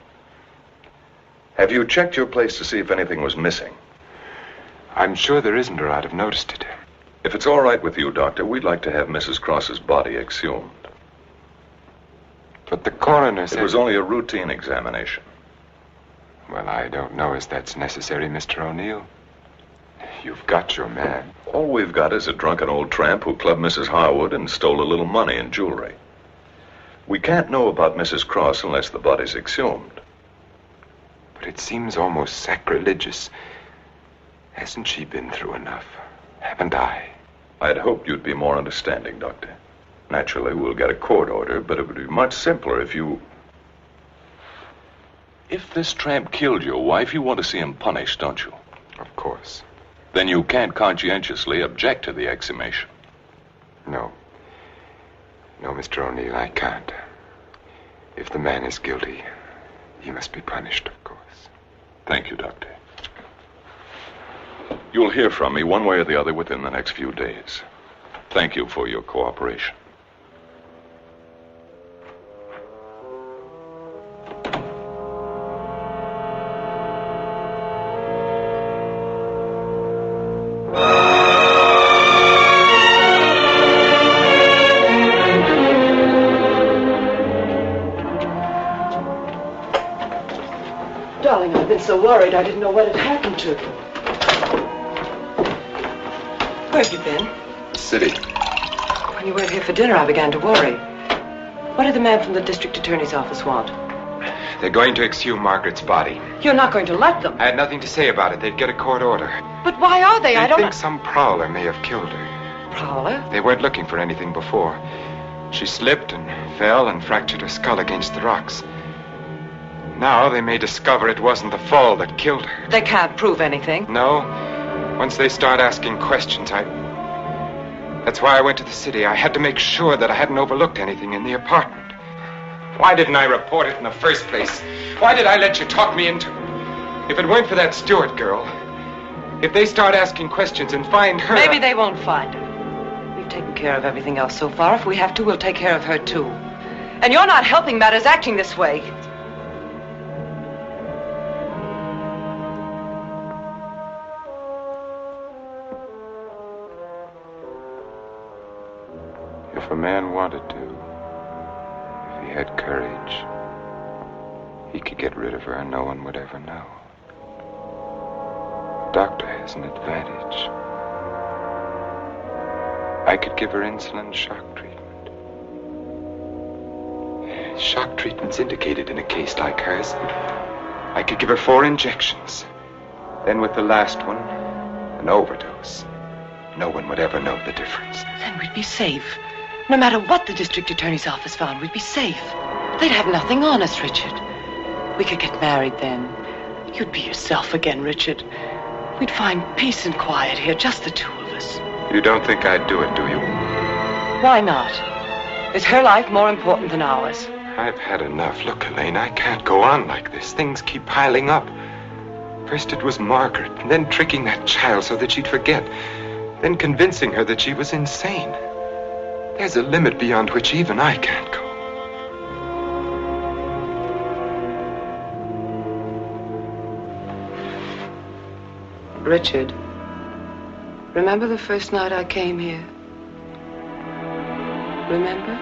S19: Have you checked your place to see if anything was missing?
S6: I'm sure there isn't, or I'd have noticed it.
S19: If it's all right with you, Doctor, we'd like to have Mrs. Cross's body exhumed.
S6: But the coroner said...
S19: It was only a routine examination.
S6: Well, I don't know as that's necessary, Mr. O'Neill. You've got your man.
S19: All we've got is a drunken old tramp who clubbed Mrs. Harwood and stole a little money and jewelry. We can't know about Mrs. Cross unless the body's exhumed.
S6: But it seems almost sacrilegious. Hasn't she been through enough? Haven't I?
S19: I'd hoped you'd be more understanding, Doctor. Naturally, we'll get a court order, but it would be much simpler if you... If this tramp killed your wife, you want to see him punished, don't you?
S6: Of course.
S19: Then you can't conscientiously object to the exhumation.
S6: No. No, Mr. O'Neill, I can't. If the man is guilty, he must be punished, of course.
S19: Thank you, Doctor. You'll hear from me one way or the other within the next few days. Thank you for your cooperation.
S10: Darling, I've been so worried I didn't know what had happened to you. Where have you been?
S6: City.
S10: When you weren't here for dinner, I began to worry. What did the man from the district attorney's office want?
S6: They're going to exhume Margaret's body.
S10: You're not going to let them.
S6: I had nothing to say about it. They'd get a court order.
S10: But why are they? I don't
S6: think some prowler may have killed her.
S10: Prowler?
S6: They weren't looking for anything before. She slipped and fell and fractured her skull against the rocks. Now they may discover it wasn't the fall that killed her.
S10: They can't prove anything.
S6: No. Once they start asking questions, That's why I went to the city. I had to make sure that I hadn't overlooked anything in the apartment. Why didn't I report it in the first place? Why did I let you talk me into it? If it weren't for that Stewart girl, if they start asking questions and find her...
S10: Maybe they won't find her. We've taken care of everything else so far. If we have to, we'll take care of her, too. And you're not helping matters acting this way.
S6: If a man wanted to, if he had courage, he could get rid of her and no one would ever know. The doctor has an advantage. I could give her insulin shock treatment. Shock treatment's indicated in a case like hers. I could give her 4 injections. Then with the last one, an overdose. No one would ever know the difference.
S10: Then we'd be safe. No matter what the district attorney's office found, we'd be safe. They'd have nothing on us, Richard. We could get married then. You'd be yourself again, Richard. We'd find peace and quiet here, just the two of us.
S6: You don't think I'd do it, do you?
S10: Why not? Is her life more important than ours?
S6: I've had enough. Look, Elaine, I can't go on like this. Things keep piling up. First it was Margaret, and then tricking that child so that she'd forget. Then convincing her that she was insane. There's a limit beyond which even I can't go.
S10: Richard, remember the first night I came here? Remember?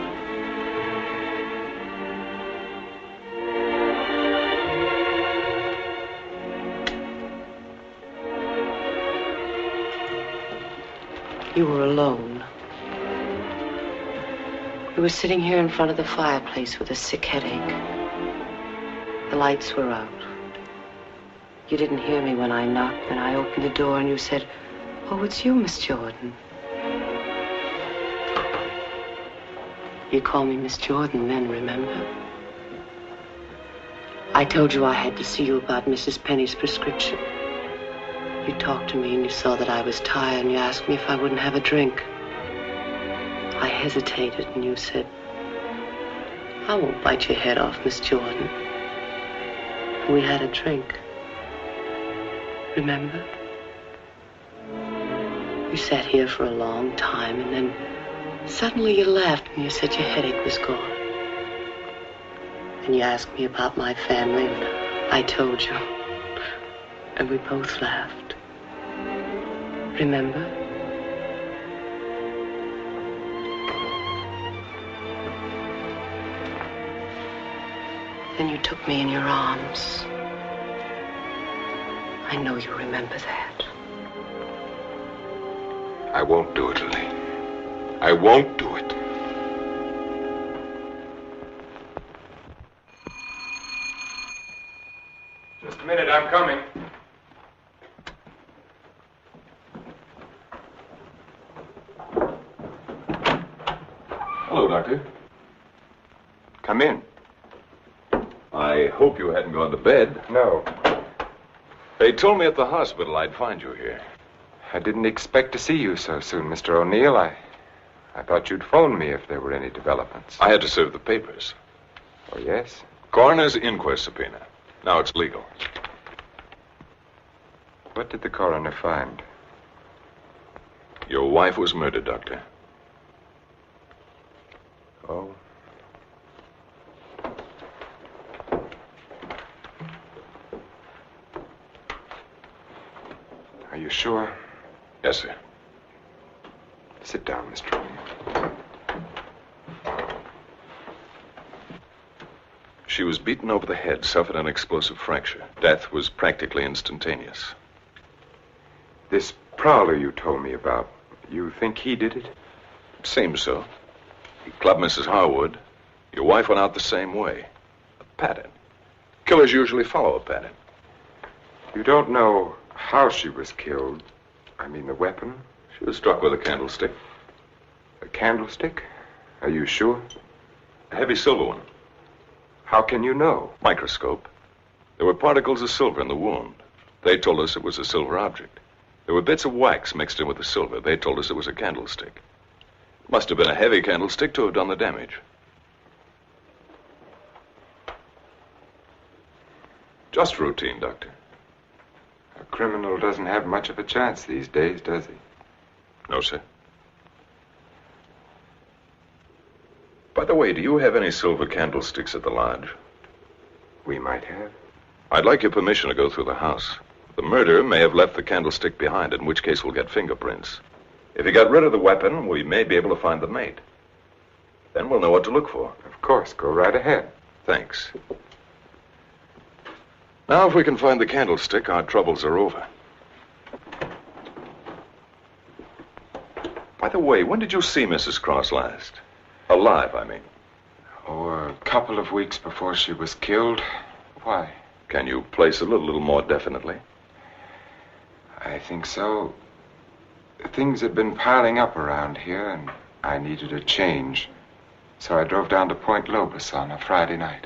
S10: You were alone. We were sitting here in front of the fireplace with a sick headache. The lights were out. You didn't hear me when I knocked, and I opened the door and you said, "Oh, it's you, Miss Jordan." You called me Miss Jordan then, remember? I told you I had to see you about Mrs. Penny's prescription. You talked to me and you saw that I was tired and you asked me if I wouldn't have a drink. I hesitated and you said, "I won't bite your head off, Miss Jordan." And we had a drink. Remember? You sat here for a long time and then suddenly you laughed and you said your headache was gone. And you asked me about my family and I told you. And we both laughed. Remember? Then you took me in your arms. I know you remember that.
S19: I won't do it, Lily. I won't do it.
S6: Just a minute, I'm coming.
S19: Hello, Doctor.
S6: Come in.
S19: I hope you hadn't gone to bed.
S6: No.
S19: They told me at the hospital I'd find you here.
S6: I didn't expect to see you so soon, Mr. O'Neill. I thought you'd phone me if there were any developments.
S19: I had to serve the papers.
S6: Oh, yes?
S19: Coroner's inquest subpoena. Now it's legal.
S6: What did the coroner find?
S19: Your wife was murdered, Doctor.
S6: Oh? Are you sure?
S19: Yes, sir.
S6: Sit down, Mr. O'Neill.
S19: She was beaten over the head, suffered an explosive fracture. Death was practically instantaneous.
S6: This prowler you told me about, you think he did it?
S19: It seems so. He clubbed Mrs. Harwood. Your wife went out the same way. A pattern. Killers usually follow a pattern.
S6: You don't know how she was killed? I mean, the weapon?
S19: She was struck with a candlestick.
S6: A candlestick? Are you sure?
S19: A heavy silver one.
S6: How can you know?
S19: Microscope. There were particles of silver in the wound. They told us it was a silver object. There were bits of wax mixed in with the silver. They told us it was a candlestick. It must have been a heavy candlestick to have done the damage. Just routine, Doctor.
S6: A criminal doesn't have much of a chance these days, does he?
S19: No, sir. By the way, do you have any silver candlesticks at the lodge?
S6: We might have.
S19: I'd like your permission to go through the house. The murderer may have left the candlestick behind, in which case we'll get fingerprints. If he got rid of the weapon, we may be able to find the mate. Then we'll know what to look for.
S6: Of course, go right ahead.
S19: Thanks. Now, if we can find the candlestick, our troubles are over. By the way, when did you see Mrs. Cross last? Alive, I mean.
S6: Oh, a couple of weeks before she was killed. Why?
S19: Can you place it a little more definitely?
S6: I think so. Things had been piling up around here, and I needed a change. So I drove down to Point Lobos on a Friday night.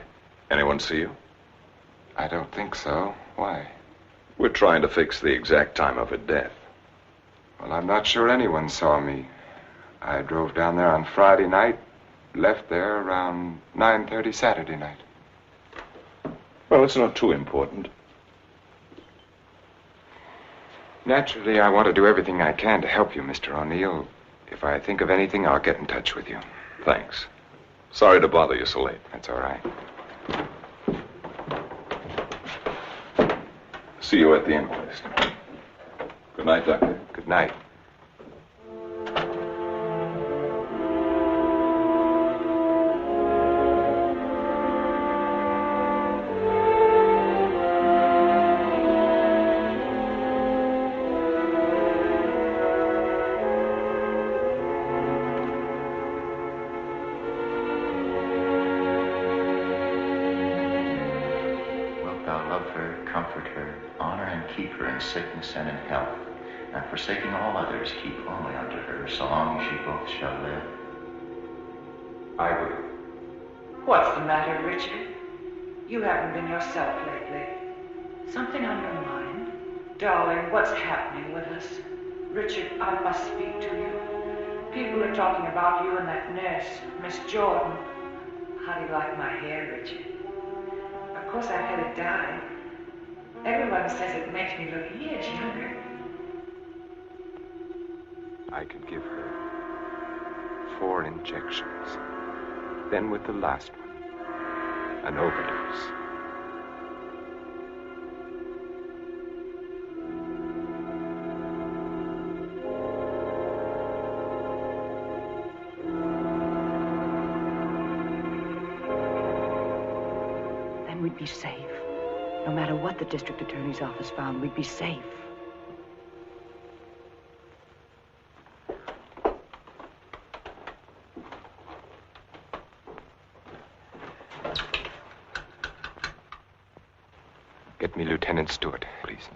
S19: Anyone see you?
S6: I don't think so. Why?
S19: We're trying to fix the exact time of her death.
S6: Well, I'm not sure anyone saw me. I drove down there on Friday night, left there around 9:30 Saturday night.
S19: Well, it's not too important.
S6: Naturally, I want to do everything I can to help you, Mr. O'Neill. If I think of anything, I'll get in touch with you.
S19: Thanks. Sorry to bother you so late.
S6: That's all right.
S19: See you at the inquest. Good night, Doctor.
S6: Good night.
S20: Sickness and in health, and forsaking all others, keep only unto her, so long as ye both shall live.
S6: I will.
S10: What's the matter, Richard? You haven't been yourself lately. Something on your mind? Darling, what's happening with us? Richard, I must speak to you. People are talking about you and that nurse, Miss Jordan. How do you like my hair, Richard? Of course, I've had it dyed. Everyone says it makes me look years younger.
S6: I could give her 4 injections. Then with the last one, an overdose.
S10: Then we'd be safe. No matter what the district attorney's office found, we'd be safe.
S6: Get me Lieutenant Stewart, please.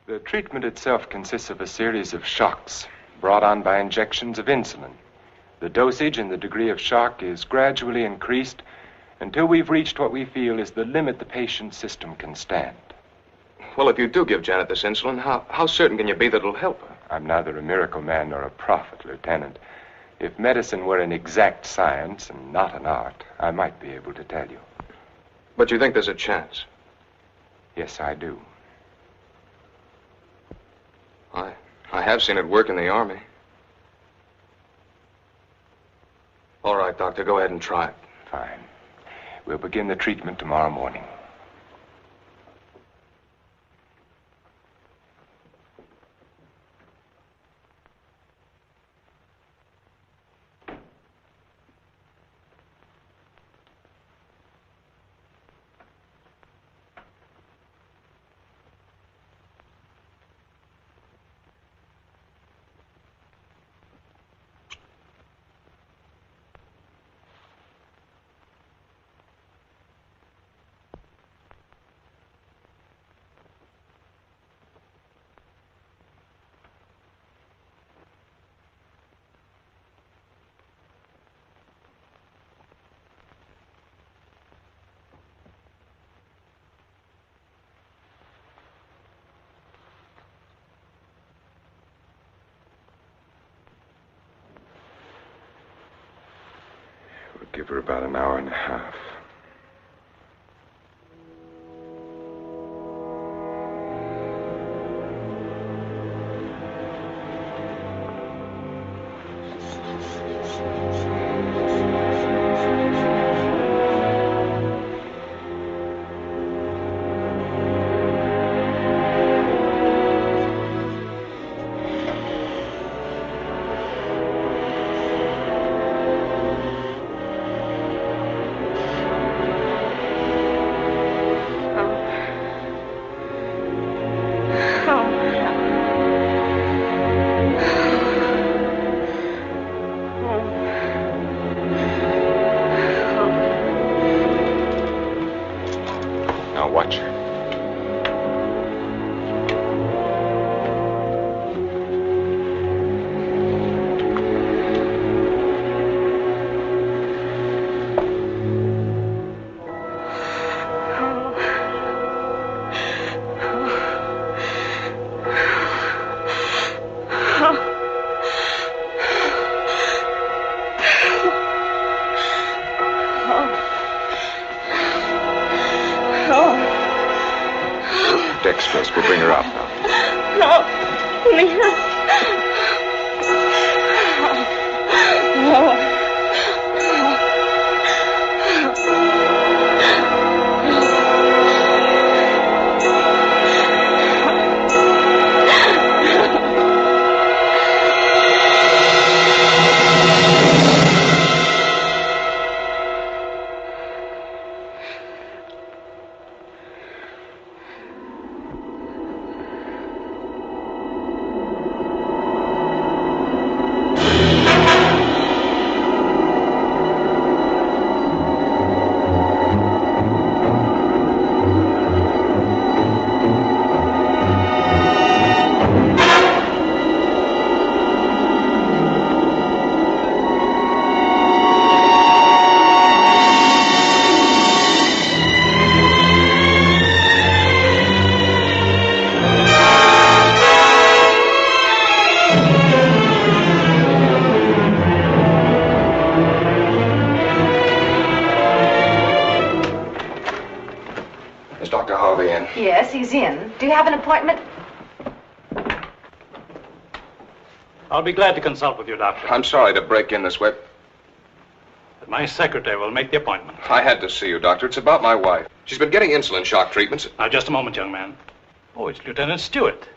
S6: The treatment itself consists of a series of shocks brought on by injections of insulin. The dosage and the degree of shock is gradually increased until we've reached what we feel is the limit the patient's system can stand.
S7: Well, if you do give Janet this insulin, how certain can you be that it'll help her?
S6: I'm neither a miracle man nor a prophet, Lieutenant. If medicine were an exact science and not an art, I might be able to tell you.
S7: But you think there's a chance?
S6: Yes, I do.
S7: I have seen it work in the Army. All right, Doctor, go ahead and try it.
S6: Fine. We'll begin the treatment tomorrow morning. We'll give her about an hour and a half. We'll bring her out now.
S2: No, please.
S7: Dr. Harvey in?
S21: Yes, he's in. Do you have an appointment?
S12: I'll be glad to consult with you, Doctor.
S7: I'm sorry to break in this way.
S12: But my secretary will make the appointment.
S7: I had to see you, Doctor. It's about my wife. She's been getting insulin shock treatments.
S12: Now, just a moment, young man. Oh, it's Lieutenant Stewart.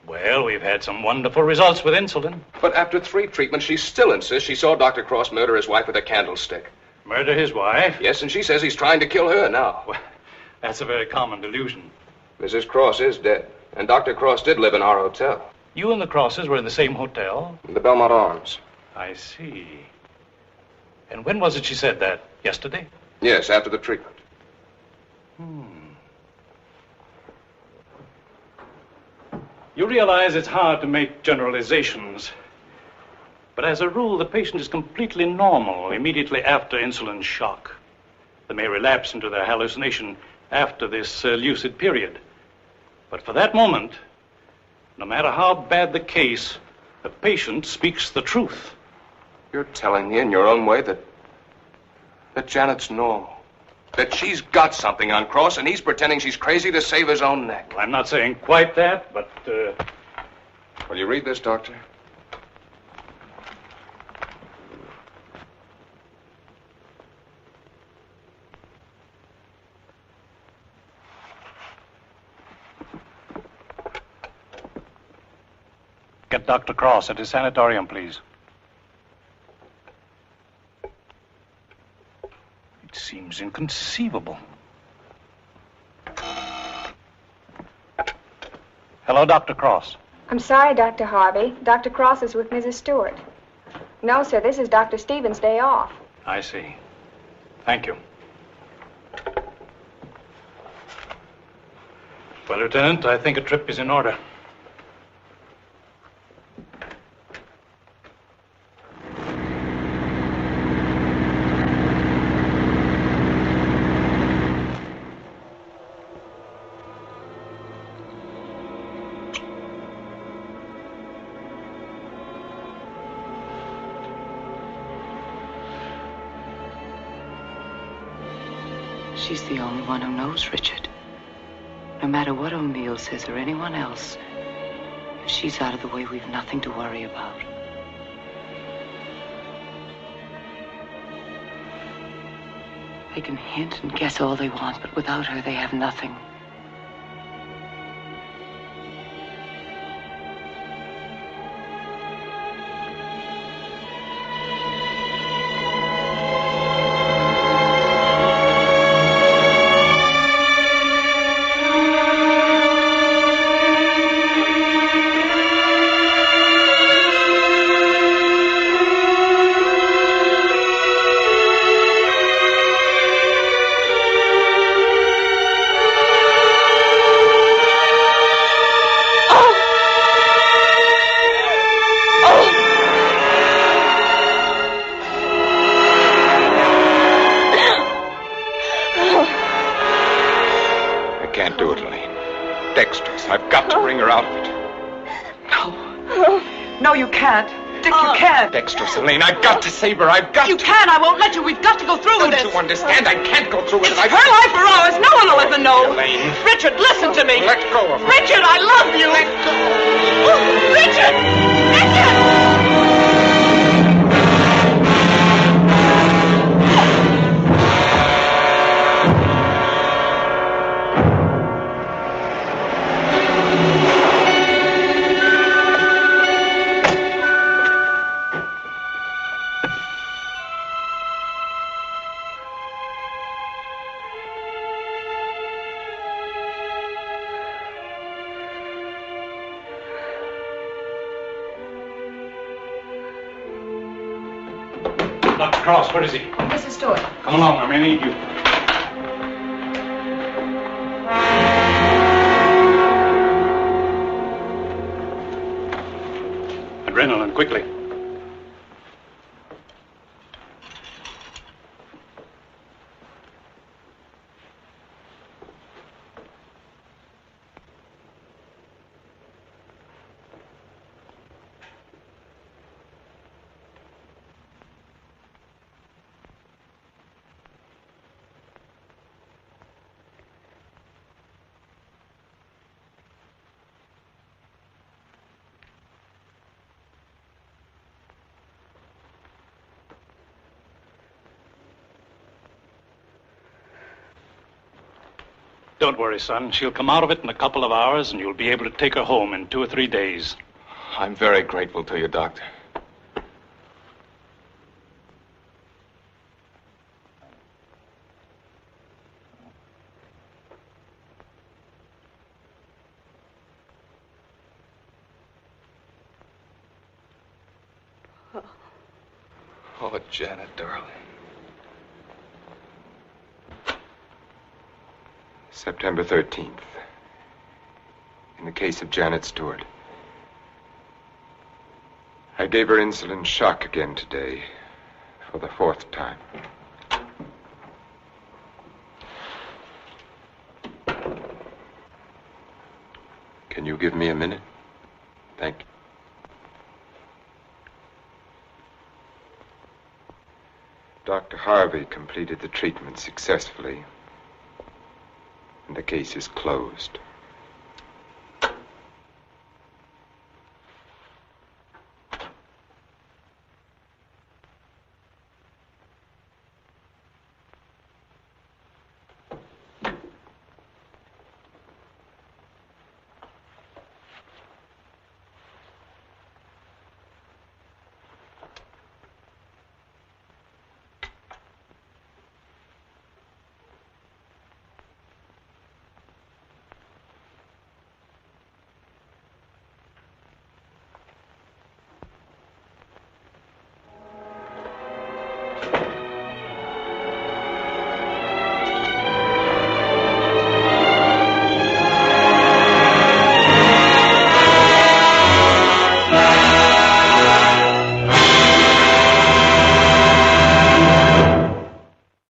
S12: Well, we've had some wonderful results with insulin.
S7: But after 3 treatments, she still insists she saw Dr. Cross murder his wife with a candlestick.
S12: Murder his wife?
S7: Yes, and she says he's trying to kill her now.
S12: Well, that's a very common delusion.
S7: Mrs. Cross is dead, and Dr. Cross did live in our hotel.
S12: You and the Crosses were in the same hotel?
S7: The Belmont Arms.
S12: I see. And when was it she said that? Yesterday?
S7: Yes, after the treatment.
S12: You realize it's hard to make generalizations. But as a rule, the patient is completely normal immediately after insulin shock. They may relapse into their hallucination after this lucid period. But for that moment, no matter how bad the case, the patient speaks the truth.
S7: You're telling me in your own way that Janet's normal. That she's got something on Cross, and he's pretending she's crazy to save his own neck.
S12: I'm not saying quite that, but,
S7: Will you read this, Doctor?
S12: Get Dr. Cross at his sanatorium, please. It seems inconceivable. Hello, Dr. Cross.
S18: I'm sorry, Dr. Harvey. Dr. Cross is with Mrs. Stewart. No, sir, this is Dr. Stevens' day off.
S12: I see. Thank you. Well, Lieutenant, I think a trip is in order.
S10: She's the only one who knows Richard. No matter what O'Neill says or anyone else, if she's out of the way, we've nothing to worry about. They can hint and guess all they want, but without her, they have nothing.
S6: Dexterous, Elaine. I've got to save her. I've got to.
S5: You can't. I won't let you. We've got to go through with this.
S6: Don't you understand? I can't go through with it.
S5: It's her life or ours. No one will ever know.
S6: Elaine.
S5: Richard, listen to me.
S6: Let go of me.
S5: Richard, I love you.
S6: Let go.
S5: Oh, Richard! Richard!
S12: Cross, where is he?
S21: Mrs. Stewart.
S12: Come along, I may need you. Adrenaline, quickly. Don't worry, son. She'll come out of it in a couple of hours, and you'll be able to take her home in 2 or 3 days.
S17: I'm very grateful to you, Doctor. Oh, Janet, darling.
S6: September 13th. In the case of Janet Stewart. I gave her insulin shock again today, for the 4th time. Can you give me a minute? Thank you. Dr. Harvey completed the treatment successfully, and the case is closed.